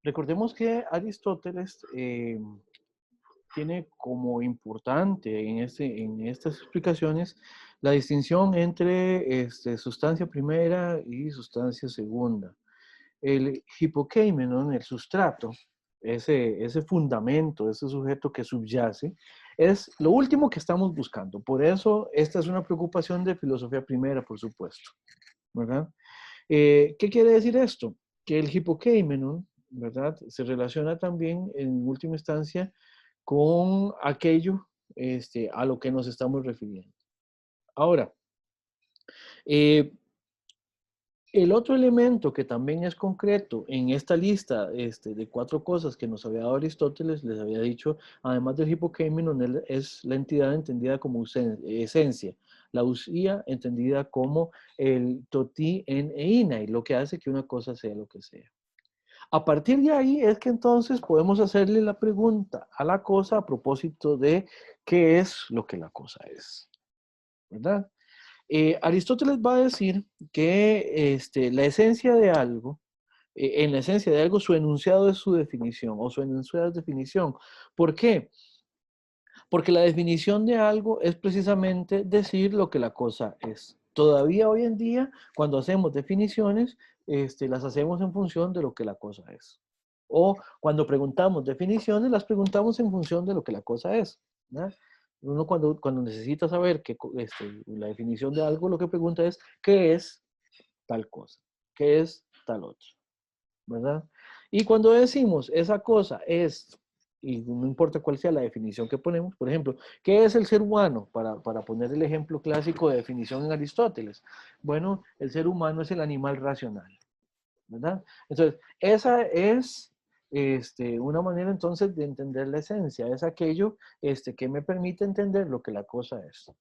recordemos que Aristóteles tiene como importante en estas explicaciones la distinción entre sustancia primera y sustancia segunda. El hipokeimenon, el sustrato, ese fundamento, ese sujeto que subyace, es lo último que estamos buscando. Por eso esta es una preocupación de filosofía primera, por supuesto, ¿verdad? ¿Qué quiere decir esto? Que el hipokeimenon, ¿verdad? Se relaciona también en última instancia con aquello a lo que nos estamos refiriendo. Ahora, eh, el otro elemento que también es concreto en esta lista de 4 cosas que nos había dado Aristóteles, les había dicho, además del hipokeimenon, es la entidad entendida como esencia, la usía entendida como el toti en einai, lo que hace que una cosa sea lo que sea. A partir de ahí es que entonces podemos hacerle la pregunta a la cosa a propósito de qué es lo que la cosa es, ¿verdad? Aristóteles va a decir que la esencia de algo, en la esencia de algo, su enunciado es su definición, o su enunciado es definición. ¿Por qué? Porque la definición de algo es precisamente decir lo que la cosa es. Todavía hoy en día, cuando hacemos definiciones, las hacemos en función de lo que la cosa es. O cuando preguntamos definiciones, las preguntamos en función de lo que la cosa es, ¿verdad? Uno cuando necesita saber la definición de algo, lo que pregunta es, ¿qué es tal cosa? ¿Qué es tal otro? ¿Verdad? Y cuando decimos esa cosa es, y no importa cuál sea la definición que ponemos, por ejemplo, ¿qué es el ser humano? Para poner el ejemplo clásico de definición en Aristóteles. Bueno, el ser humano es el animal racional, ¿verdad? Entonces, esa es una manera entonces de entender la esencia, es aquello que me permite entender lo que la cosa es.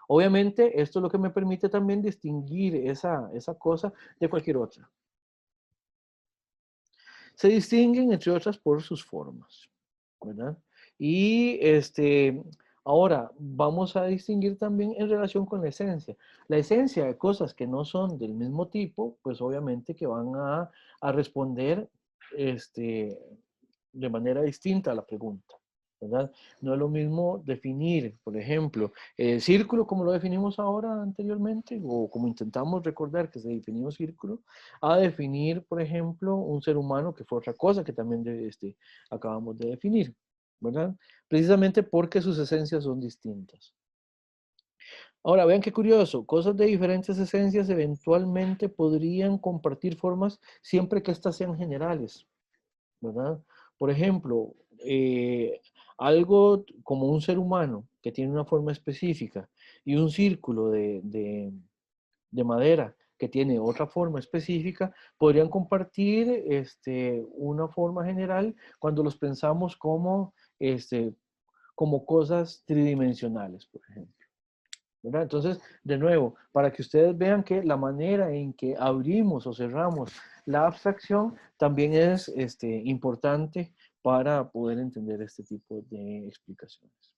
Obviamente, esto es lo que me permite también distinguir esa cosa de cualquier otra. Se distinguen, entre otras, por sus formas, ¿verdad? Y ahora vamos a distinguir también en relación con la esencia. La esencia de cosas que no son del mismo tipo, pues obviamente que van a responder de manera distinta a la pregunta, ¿verdad? No es lo mismo definir, por ejemplo, el círculo como lo definimos ahora anteriormente, o como intentamos recordar que se definió círculo, a definir, por ejemplo, un ser humano que fue otra cosa que también acabamos de definir, ¿verdad? Precisamente porque sus esencias son distintas. Ahora, vean qué curioso, cosas de diferentes esencias eventualmente podrían compartir formas siempre que éstas sean generales, ¿verdad? Por ejemplo, algo como un ser humano que tiene una forma específica y un círculo de madera que tiene otra forma específica, podrían compartir una forma general cuando los pensamos como cosas tridimensionales, por ejemplo. ¿Verdad? Entonces, de nuevo, para que ustedes vean que la manera en que abrimos o cerramos la abstracción también es importante para poder entender este tipo de explicaciones.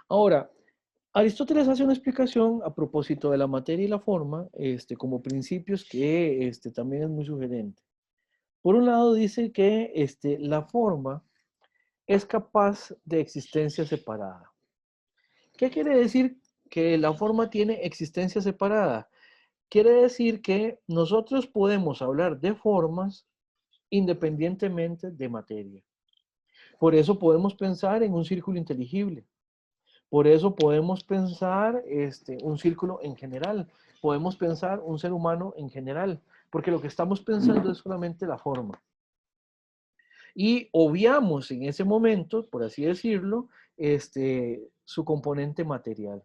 Ahora, Aristóteles hace una explicación a propósito de la materia y la forma como principios que también es muy sugerente. Por un lado, dice que la forma es capaz de existencia separada. ¿Qué quiere decir que la forma tiene existencia separada? Quiere decir que nosotros podemos hablar de formas independientemente de materia. Por eso podemos pensar en un círculo inteligible. Por eso podemos pensar un círculo en general. Podemos pensar un ser humano en general. Porque lo que estamos pensando es solamente la forma. Y obviamos en ese momento, por así decirlo, su componente material.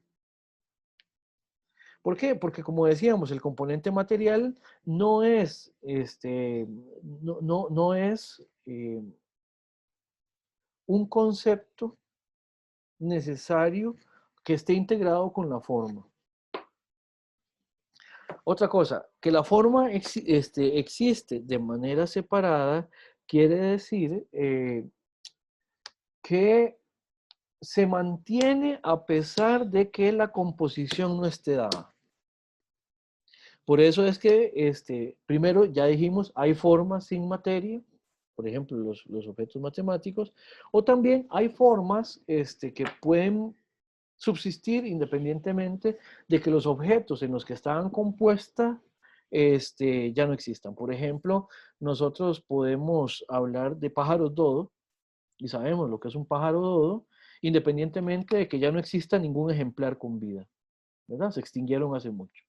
¿Por qué? Porque como decíamos, el componente material no es, no es un concepto necesario que esté integrado con la forma. Otra cosa, que la forma existe de manera separada, quiere decir que se mantiene a pesar de que la composición no esté dada. Por eso es que, primero, ya dijimos, hay formas sin materia, por ejemplo, los objetos matemáticos, o también hay formas que pueden subsistir independientemente de que los objetos en los que estaban compuestas ya no existan. Por ejemplo, nosotros podemos hablar de pájaros dodo, y sabemos lo que es un pájaro dodo, independientemente de que ya no exista ningún ejemplar con vida, ¿verdad? Se extinguieron hace mucho.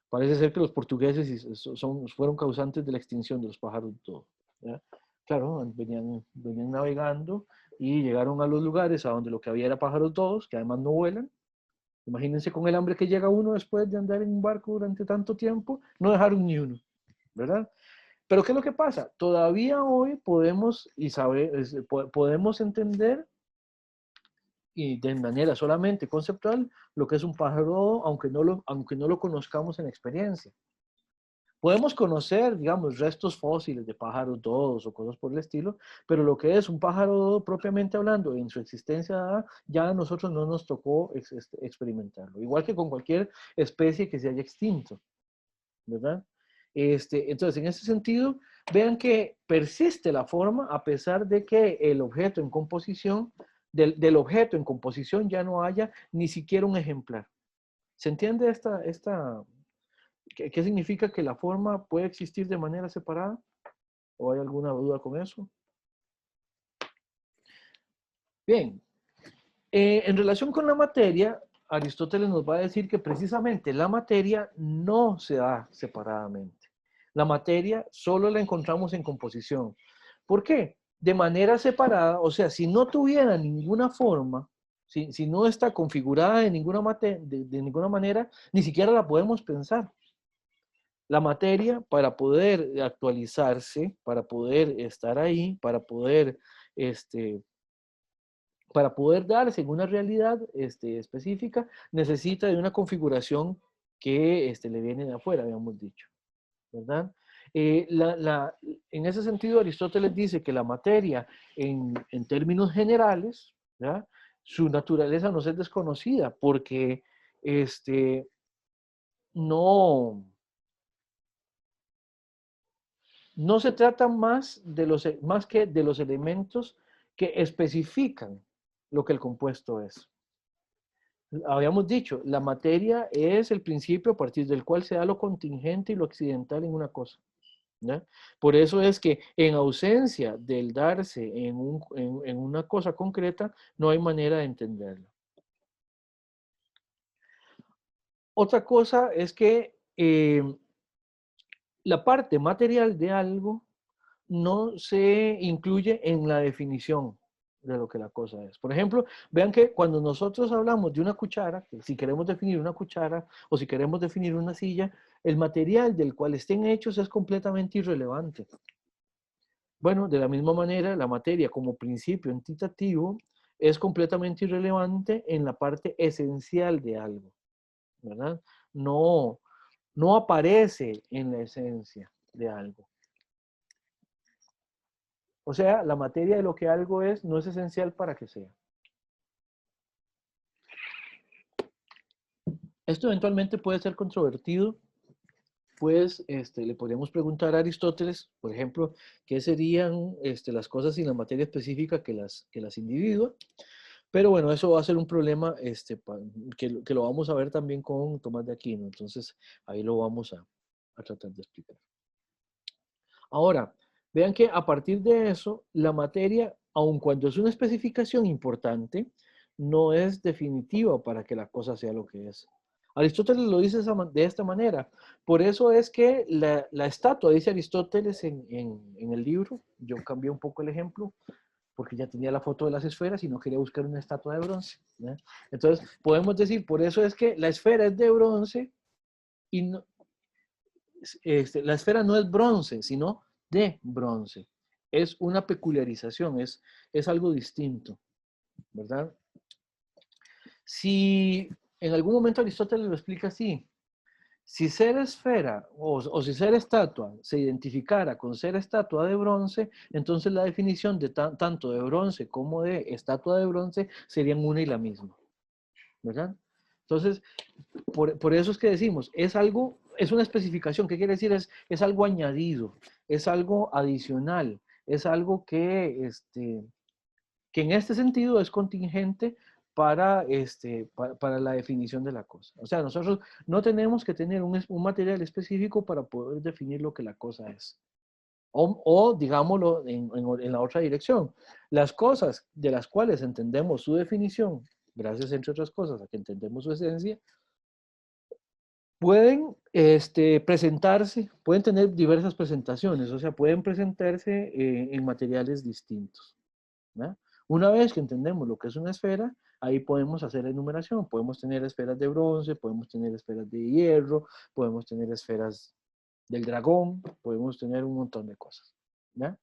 Parece ser que los portugueses fueron causantes de la extinción de los pájaros dodo, ¿ya? Claro, venían navegando y llegaron a los lugares a donde lo que había era pájaros dodos, que además no vuelan. Imagínense con el hambre que llega uno después de andar en un barco durante tanto tiempo, no dejaron ni uno, ¿verdad? Pero ¿qué es lo que pasa? Todavía hoy podemos podemos entender y de manera solamente conceptual lo que es un pájaro, aunque no lo conozcamos en experiencia. Podemos conocer, digamos, restos fósiles de pájaros dodos o cosas por el estilo, pero lo que es un pájaro dodo propiamente hablando, en su existencia ya a nosotros no nos tocó experimentarlo. Igual que con cualquier especie que se haya extinto, ¿verdad? Entonces, en ese sentido, vean que persiste la forma a pesar de que el objeto en composición, del objeto en composición ya no haya ni siquiera un ejemplar. ¿Se entiende qué significa que la forma puede existir de manera separada? ¿O hay alguna duda con eso? Bien, en relación con la materia, Aristóteles nos va a decir que precisamente la materia no se da separadamente. La materia solo la encontramos en composición. ¿Por qué? De manera separada, o sea, si no tuviera ninguna forma, si no está configurada de ninguna manera, ni siquiera la podemos pensar. La materia, para poder actualizarse, para poder estar ahí, este, para poder darse en una realidad específica, necesita de una configuración que le viene de afuera, habíamos dicho, ¿verdad? En ese sentido, Aristóteles dice que la materia, en términos generales, ¿verdad? Su naturaleza no es desconocida, porque no, no se trata más que de los elementos que especifican lo que el compuesto es. Habíamos dicho, la materia es el principio a partir del cual se da lo contingente y lo accidental en una cosa, ¿ya? Por eso es que en ausencia del darse en una cosa concreta, no hay manera de entenderlo. Otra cosa es que la parte material de algo no se incluye en la definición de lo que la cosa es. Por ejemplo, vean que cuando nosotros hablamos de una cuchara, si queremos definir una cuchara o si queremos definir una silla, el material del cual estén hechos es completamente irrelevante. Bueno, de la misma manera, la materia como principio entitativo es completamente irrelevante en la parte esencial de algo, ¿verdad? No, no aparece en la esencia de algo. O sea, la materia de lo que algo es no es esencial para que sea. Esto eventualmente puede ser controvertido, pues le podríamos preguntar a Aristóteles, por ejemplo, qué serían las cosas sin la materia específica que las individua. Pero bueno, eso va a ser un problema que lo vamos a ver también con Tomás de Aquino. Entonces, ahí lo vamos a tratar de explicar. Ahora, vean que a partir de eso, la materia, aun cuando es una especificación importante, no es definitiva para que la cosa sea lo que es. Aristóteles lo dice de esta manera. Por eso es que la estatua, dice Aristóteles en el libro, yo cambié un poco el ejemplo, porque ya tenía la foto de las esferas y no quería buscar una estatua de bronce, ¿no? Entonces, podemos decir, por eso es que la esfera es de bronce y no, la esfera no es bronce, sino de bronce. Es una peculiarización, es algo distinto, ¿verdad? Si en algún momento Aristóteles lo explica así, si ser esfera o si ser estatua se identificara con ser estatua de bronce, entonces la definición de tanto de bronce como de estatua de bronce serían una y la misma, ¿verdad? Entonces, por eso es que decimos, es algo es una especificación. ¿Qué quiere decir? Es algo añadido, es algo adicional, es algo que en este sentido es contingente para la definición de la cosa. O sea, nosotros no tenemos que tener un material específico para poder definir lo que la cosa es. O digámoslo en la otra dirección, las cosas de las cuales entendemos su definición, gracias entre otras cosas a que entendemos su esencia, pueden presentarse, pueden tener diversas presentaciones, o sea, pueden presentarse en materiales distintos, ¿no? Una vez que entendemos lo que es una esfera, ahí podemos hacer la enumeración. Podemos tener esferas de bronce, podemos tener esferas de hierro, podemos tener esferas del dragón, podemos tener un montón de cosas, ¿ya?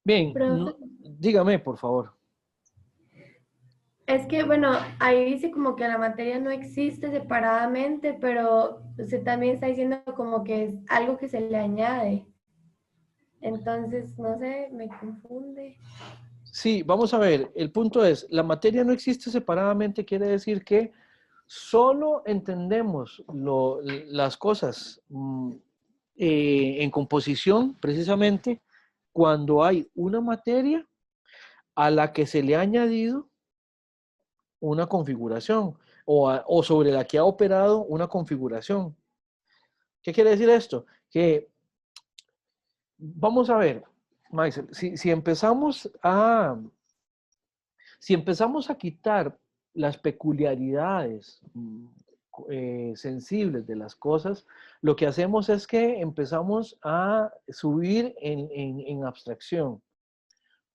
Bien, Profe, dígame, por favor. es que, bueno, ahí dice como que la materia no existe separadamente, pero usted también está diciendo como que es algo que se le añade. Entonces, no sé, me confunde. Sí, vamos a ver, el punto es, la materia no existe separadamente, quiere decir que solo entendemos las cosas en composición, precisamente, cuando hay una materia a la que se le ha añadido una configuración o sobre la que ha operado una configuración. ¿Qué quiere decir esto? Que vamos a ver, Maisel, si empezamos a quitar las peculiaridades sensibles de las cosas, lo que hacemos es que empezamos a subir en abstracción.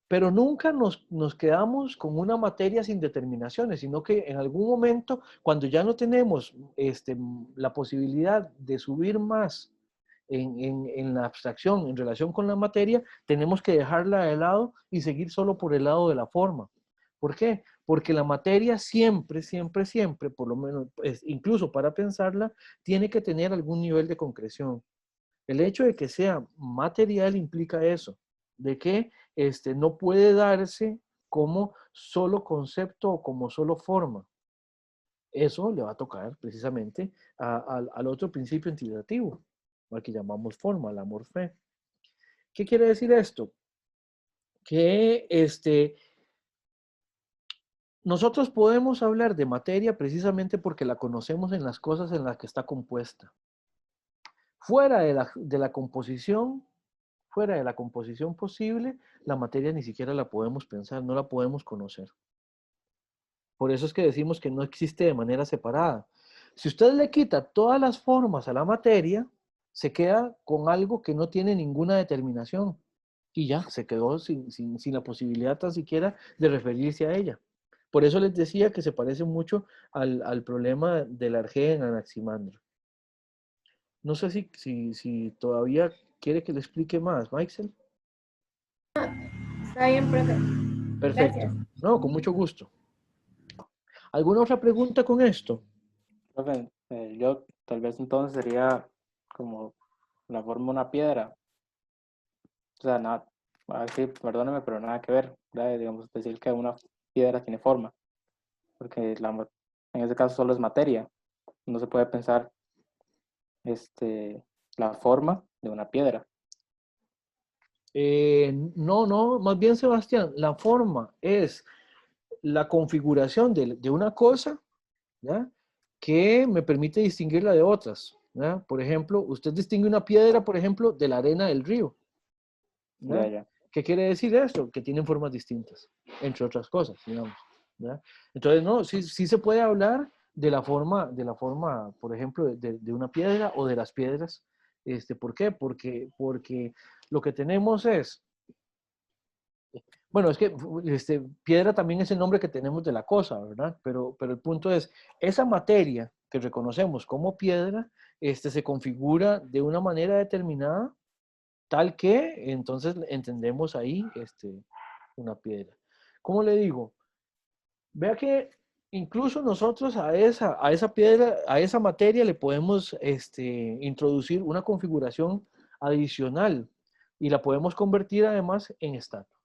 Pero nunca nos quedamos con una materia sin determinaciones, sino que en algún momento, cuando ya no tenemos la posibilidad de subir más en la abstracción en relación con la materia, tenemos que dejarla de lado y seguir solo por el lado de la forma. ¿Por qué? Porque la materia siempre, siempre, siempre, por lo menos, incluso para pensarla, tiene que tener algún nivel de concreción. El hecho de que sea material implica eso, de que no puede darse como solo concepto o como solo forma. Eso le va a tocar precisamente al otro principio entitativo, al que llamamos forma, al amor fe. ¿Qué quiere decir esto? Que nosotros podemos hablar de materia precisamente porque la conocemos en las cosas en las que está compuesta. Fuera de la composición, fuera de la composición posible, la materia ni siquiera la podemos pensar, no la podemos conocer. Por eso es que decimos que no existe de manera separada. Si usted le quita todas las formas a la materia, se queda con algo que no tiene ninguna determinación. Y ya, se quedó sin la posibilidad tan siquiera de referirse a ella. Por eso les decía que se parece mucho al problema del Arjé en Anaximandro. No sé si todavía quiere que le explique más, Michael. Está bien, profe. Perfecto. Gracias. No, con mucho gusto. ¿Alguna otra pregunta con esto? Profe, yo tal vez entonces sería como la forma de una piedra. O sea, nada, así, perdóneme, pero nada que ver, ¿verdad? Digamos, decir que una piedra tiene forma, porque en ese caso solo es materia. No se puede pensar la forma de una piedra. No, más bien Sebastián, la forma es la configuración de una cosa, ¿ya? Que me permite distinguirla de otras, ¿ya? Por ejemplo, usted distingue una piedra, por ejemplo, de la arena del río, Ya, ¿ya? ya. ¿Qué quiere decir esto? Que tienen formas distintas, entre otras cosas, digamos, ¿ya? Entonces, no, sí se puede hablar de la forma, por ejemplo, de una piedra o de las piedras. ¿Por qué? Porque lo que tenemos es, bueno, es que piedra también es el nombre que tenemos de la cosa, ¿verdad? Pero el punto es, esa materia que reconocemos como piedra, se configura de una manera determinada, tal que entonces entendemos ahí una piedra. ¿Cómo le digo? Vea que incluso nosotros a esa piedra, a esa materia le podemos introducir una configuración adicional y la podemos convertir además en estatua,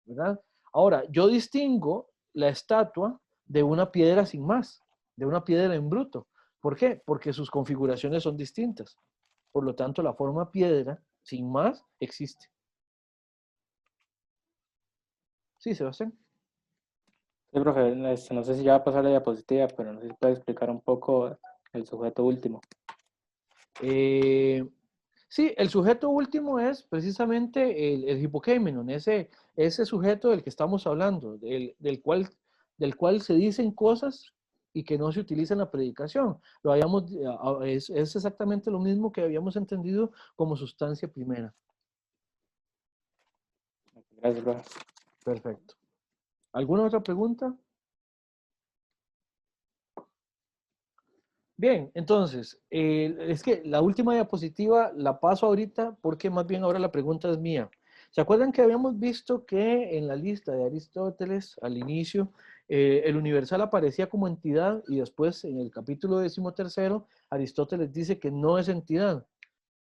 ¿verdad? Ahora, yo distingo la estatua de una piedra sin más, de una piedra en bruto. ¿Por qué? Porque sus configuraciones son distintas. Por lo tanto, la forma piedra, sin más, existe. Sí, Sebastián. Sí, profe, no sé si ya va a pasar la diapositiva, pero no sé si puede explicar un poco el sujeto último. Sí, el sujeto último es precisamente el hipokémenon, ese sujeto del que estamos hablando, del cual se dicen cosas y que no se utiliza en la predicación. Es exactamente lo mismo que habíamos entendido como sustancia primera. Gracias, profe. Perfecto. ¿Alguna otra pregunta? Bien, entonces, es que la última diapositiva la paso ahorita porque más bien ahora la pregunta es mía. ¿Se acuerdan que habíamos visto que en la lista de Aristóteles, al inicio, el universal aparecía como entidad y después en el capítulo 13, Aristóteles dice que no es entidad?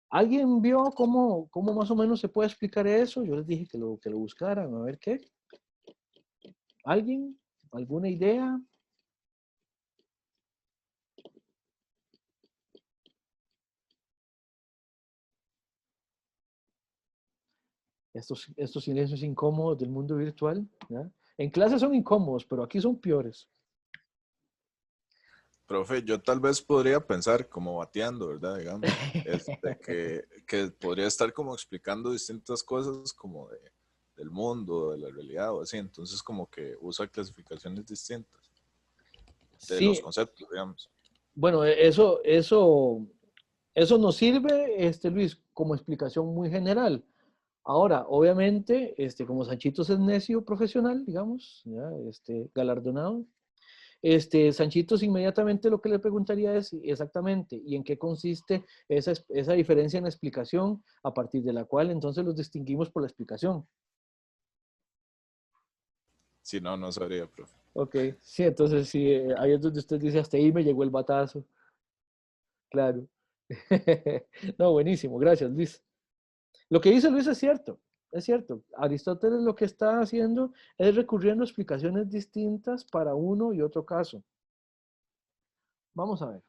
¿Alguien vio cómo más o menos se puede explicar eso? Yo les dije que lo buscaran, a ver qué. ¿Alguien? ¿Alguna idea? Estos silencios incómodos del mundo virtual, ¿ya? En clase son incómodos, pero aquí son peores. Profe, yo tal vez podría pensar como bateando, ¿verdad? Digamos, que podría estar como explicando distintas cosas como del mundo, de la realidad o así. Entonces como que usa clasificaciones distintas de los Sí, conceptos, digamos. bueno, eso nos sirve, Luis, como explicación muy general. Ahora, obviamente, como Sanchitos es necio profesional, digamos, ¿ya? Galardonado, Sanchitos inmediatamente lo que le preguntaría es exactamente, ¿y en qué consiste esa diferencia en la explicación a partir de la cual entonces los distinguimos por la explicación? Si no, no sabría, profe. Ok, sí, entonces sí, ahí es donde usted dice, hasta ahí me llegó el batazo. Claro. No, buenísimo, gracias, Luis. Lo que dice Luis es cierto, es cierto. Aristóteles lo que está haciendo es recurriendo a explicaciones distintas para uno y otro caso. Vamos a ver.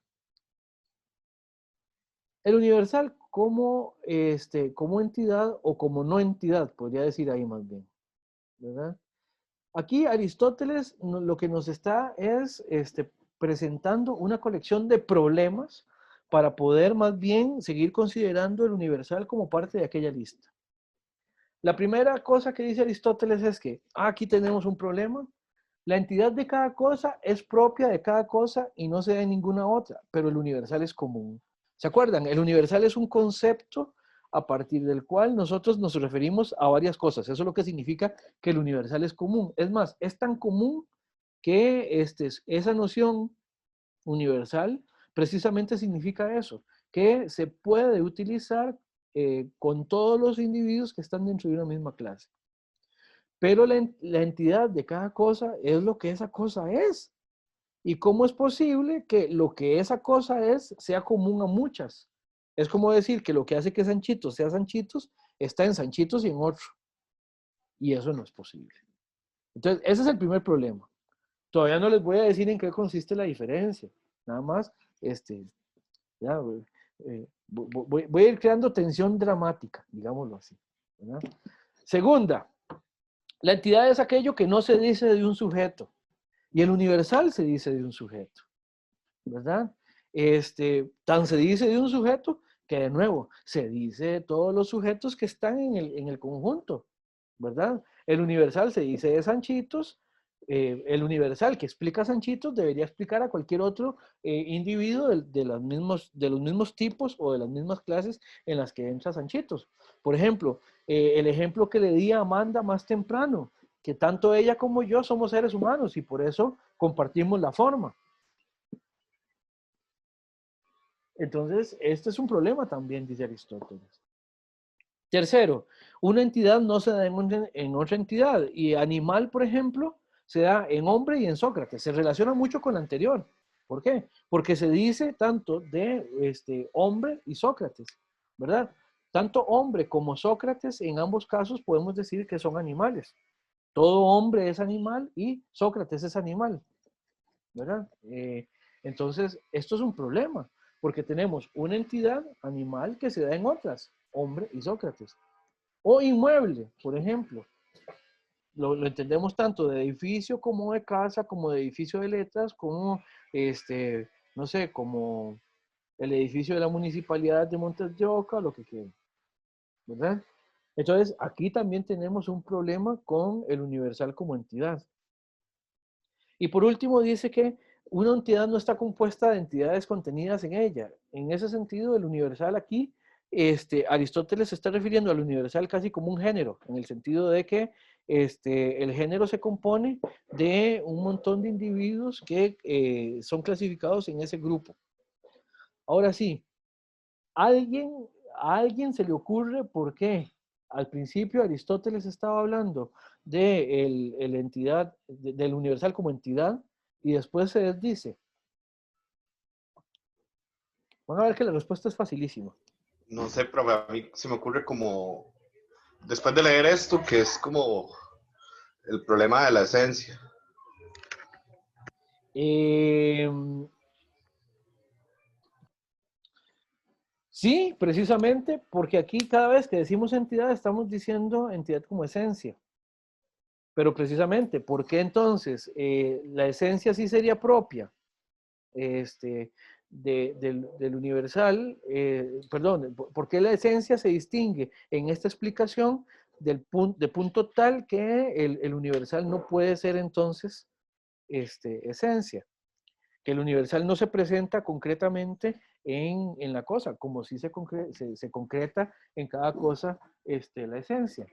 El universal como entidad o como no entidad, podría decir ahí más bien, ¿verdad? Aquí Aristóteles lo que nos está es presentando una colección de problemas para poder más bien seguir considerando el universal como parte de aquella lista. La primera cosa que dice Aristóteles es que aquí tenemos un problema. La entidad de cada cosa es propia de cada cosa y no se da en ninguna otra, pero el universal es común. ¿Se acuerdan? El universal es un concepto a partir del cual nosotros nos referimos a varias cosas. Eso es lo que significa que el universal es común. Es más, es tan común que esa noción universal precisamente significa eso, que se puede utilizar con todos los individuos que están dentro de una misma clase. Pero la entidad de cada cosa es lo que esa cosa es. ¿Y cómo es posible que lo que esa cosa es sea común a muchas? Es como decir que lo que hace que Sanchitos sea Sanchitos está en Sanchitos y en otro. Y eso no es posible. Entonces, ese es el primer problema. Todavía no les voy a decir en qué consiste la diferencia. Nada más, ya, voy a ir creando tensión dramática, digámoslo así, ¿verdad? Segunda, la entidad es aquello que no se dice de un sujeto. Y el universal se dice de un sujeto, ¿verdad? Tan se dice de un sujeto que de nuevo se dice de todos los sujetos que están en el conjunto, ¿verdad? El universal se dice de Sanchitos, el universal que explica a Sanchitos debería explicar a cualquier otro individuo de los mismos tipos o de las mismas clases en las que entra Sanchitos. Por ejemplo, el ejemplo que le di a Amanda más temprano, que tanto ella como yo somos seres humanos y por eso compartimos la forma. Entonces, este es un problema también, dice Aristóteles. Tercero, una entidad no se da en otra entidad y animal, por ejemplo, se da en hombre y en Sócrates. Se relaciona mucho con la anterior. ¿Por qué? Porque se dice tanto de hombre y Sócrates, ¿verdad? Tanto hombre como Sócrates, en ambos casos podemos decir que son animales. Todo hombre es animal y Sócrates es animal, ¿verdad? Entonces, esto es un problema, porque tenemos una entidad animal que se da en otras, hombre y Sócrates. O inmueble, por ejemplo. Lo entendemos tanto de edificio como de casa, como de edificio de letras, como, no sé, como el edificio de la municipalidad de Montes de Oca, lo que quieran, ¿verdad? Entonces, aquí también tenemos un problema con el universal como entidad. Y por último, dice que una entidad no está compuesta de entidades contenidas en ella. En ese sentido, el universal aquí, Aristóteles se está refiriendo al universal casi como un género, en el sentido de que el género se compone de un montón de individuos que son clasificados en ese grupo. Ahora sí, a alguien se le ocurre por qué. Al principio Aristóteles estaba hablando de el entidad, del universal como entidad, y después se desdice. Van a ver que la respuesta es facilísima. No sé, pero a mí se me ocurre como, después de leer esto, que es como el problema de la esencia. Sí, precisamente, porque aquí cada vez que decimos entidad, estamos diciendo entidad como esencia. Pero precisamente, ¿por qué entonces la esencia sí sería propia del universal? Perdón, ¿por qué la esencia se distingue en esta explicación de punto tal que el universal no puede ser entonces esencia? Que el universal no se presenta concretamente en la cosa, como si se concreta en cada cosa la esencia.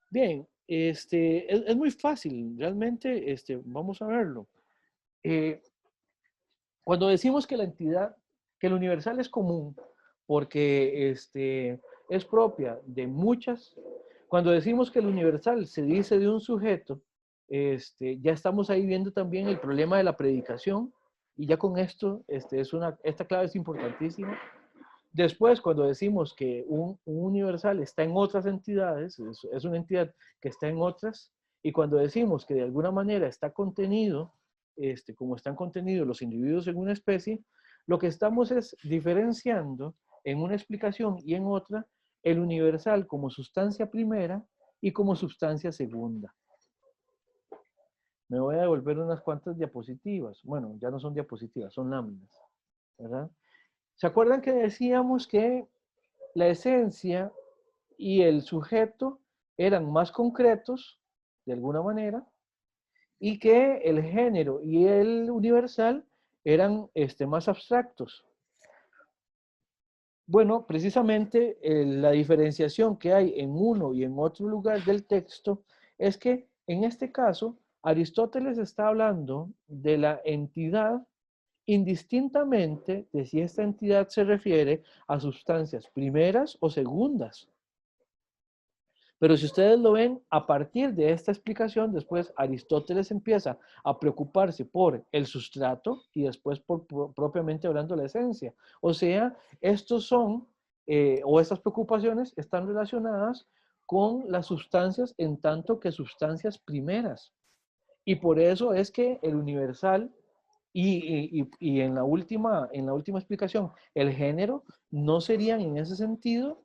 Bien, es muy fácil, realmente, vamos a verlo. Cuando decimos que la entidad, que el universal es común, porque es propia de muchas, cuando decimos que el universal se dice de un sujeto, ya estamos ahí viendo también el problema de la predicación, y ya con esto, esta clave es importantísima. Después, cuando decimos que un universal está en otras entidades, es una entidad que está en otras, y cuando decimos que de alguna manera está contenido, como están contenidos los individuos en una especie, lo que estamos es diferenciando en una explicación y en otra el universal como sustancia primera y como sustancia segunda. Me voy a devolver unas cuantas diapositivas. Bueno, ya no son diapositivas, son láminas, ¿verdad? ¿Se acuerdan que decíamos que la esencia y el sujeto eran más concretos, de alguna manera, y que el género y el universal eran más abstractos? Bueno, precisamente la diferenciación que hay en uno y en otro lugar del texto es que en este caso Aristóteles está hablando de la entidad indistintamente de si esta entidad se refiere a sustancias primeras o segundas. Pero si ustedes lo ven, a partir de esta explicación, después Aristóteles empieza a preocuparse por el sustrato y después propiamente hablando la esencia. O sea, estos son, o estas preocupaciones están relacionadas con las sustancias en tanto que sustancias primeras. Y por eso es que el universal y en la última explicación, el género no serían en ese sentido,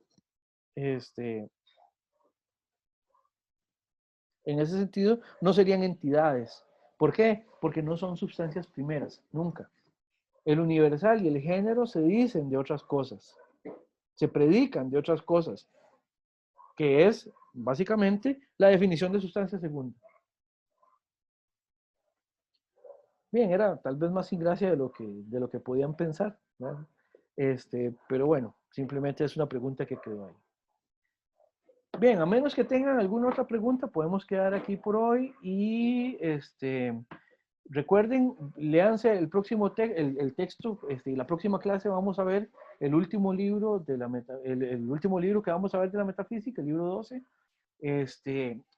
no serían entidades. ¿Por qué? Porque no son sustancias primeras, nunca. El universal y el género se dicen de otras cosas, se predican de otras cosas, que es básicamente la definición de sustancia segunda. Bien, era tal vez más sin gracia de lo que podían pensar, ¿verdad? Pero bueno, simplemente es una pregunta que quedó ahí. Bien, a menos que tengan alguna otra pregunta, podemos quedar aquí por hoy y recuerden, léanse el próximo el texto, la próxima clase vamos a ver el último libro el último libro que vamos a ver de la metafísica, el libro 12,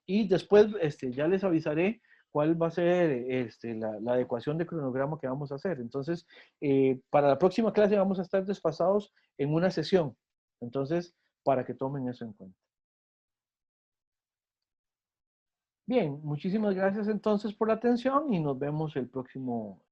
y después ya les avisaré cuál va a ser la adecuación de cronograma que vamos a hacer. Entonces, para la próxima clase vamos a estar desfasados en una sesión. Entonces, para que tomen eso en cuenta. Bien, muchísimas gracias entonces por la atención y nos vemos el próximo